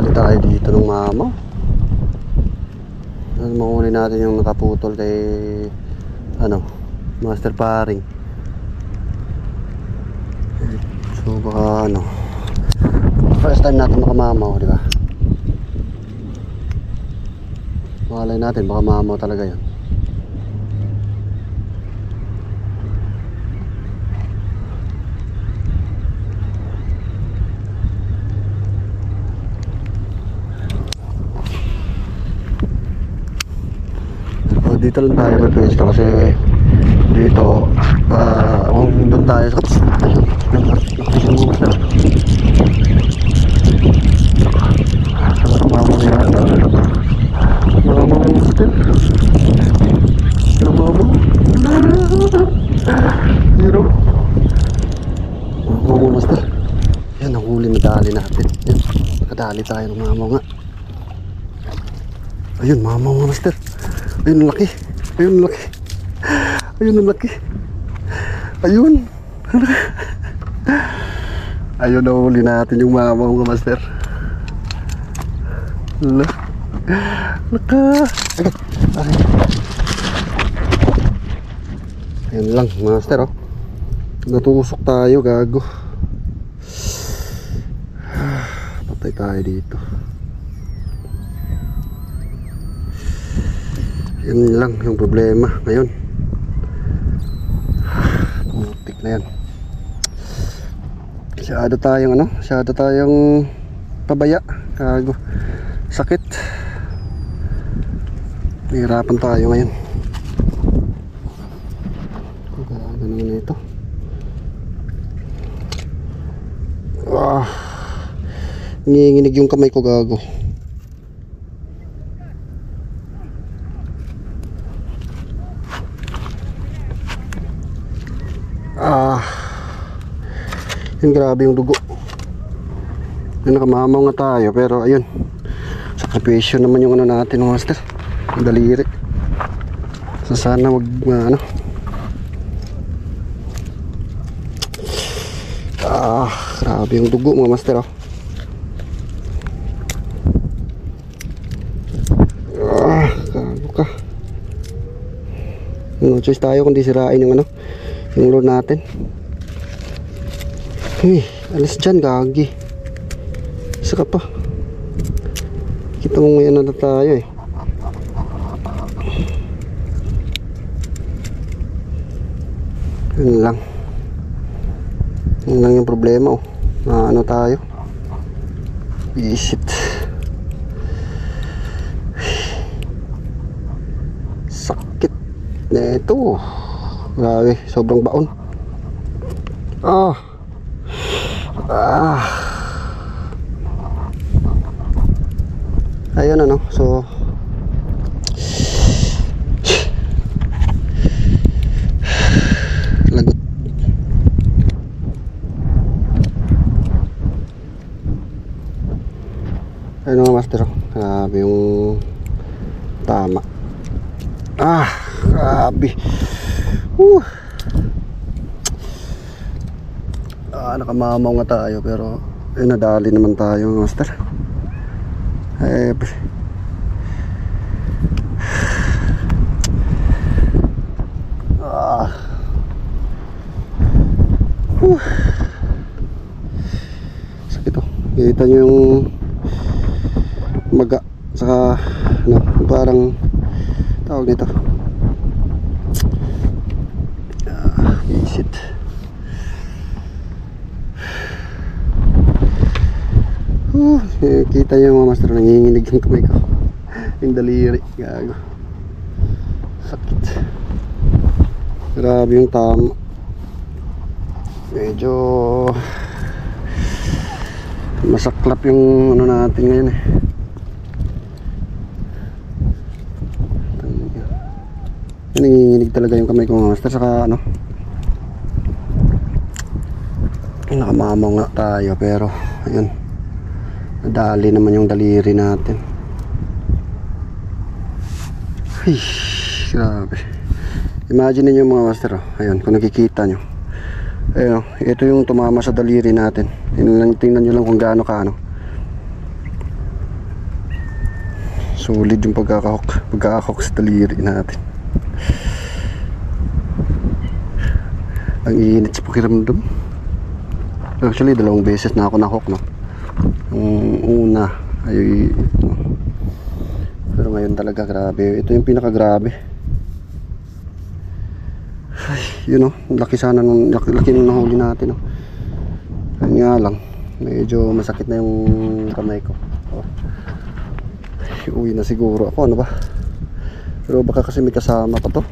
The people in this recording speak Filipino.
Nadali tayo dito ng mamaw. Mangunin natin yung nakaputol kay Master Paring. So baka first time natin makamamaw, di ba? Malay natin baka mamaw talaga yan. Dito lang tayo magpwesto kasi dito kung doon tayo yan ang huli na dali natin. Yan, nakadali tayo ng mamaw nga. Ayun, mamaw nga, master. Ayun ang laki. Ayun ang laki. Ayun ang laki. Ayun. Ayun na huli natin yung mamaw nga, master. Laka. Okay. Ayun lang, master, oh. Natusok tayo, gago. Patay tayo dito. Yan lang yung problema ngayon. Putik na yan. Masyado tayong pabaya. Kago. Sakit. Nahirapan tayo ngayon. Ganun na ito. Nanginginig yung kamay ko, gago. Yun, grabe yung dugo. Yun, nakamamaw nga tayo, pero ayun, sakripisyo naman yung natin, master, yung daliri. So sana wag grabe yung dugo, mga master, oh. Gago ka. No choice tayo kundi sirain yung yung lure natin. Alis dyan, gagi. Isa ka pa. Kita mo ngayon na tayo eh. Yun lang. Yun lang yung problema, oh. Na tayo. Visit. Sakit na ito. Grabe, sobrang baon. Ayun, so lagot. Ayun mga master, grabe yung tama. Grabe. Nakamamaw nga tayo, pero nadali naman tayo, master. Sakit, oh. Kita nyo yung maga, saka parang tawag nito, visit. Kita nyo mga master, nanginginig yung kamay ko, yung daliri, gago. Sakit. Grabe yung tama. Medyo masaklap yung natin ngayon eh. Nanginginig talaga yung kamay ko, mga master. Saka nakamamaw nga tayo, pero ayun, nadali naman yung daliri natin. Ay, grabe. Imagine niyo mga master, ayun, kung nakikita nyo, ayun, ito yung tumama sa daliri natin. Tingnan nyo lang kung gaano ka Solid yung pagkakahok sa daliri natin. Ang init sa pakiramdam. Actually, 2 beses na ako nahok, no? Yung una ay no. Pero ngayon talaga grabe. Ito yung pinakagrabe. Ay, yun, no? Laki sana nung laki nung nahuli natin, no? Ayun nga lang, medyo masakit na yung kamay ko. Oh. Uwi na siguro ako, ano ba? Pero baka kasi may kasama pa to.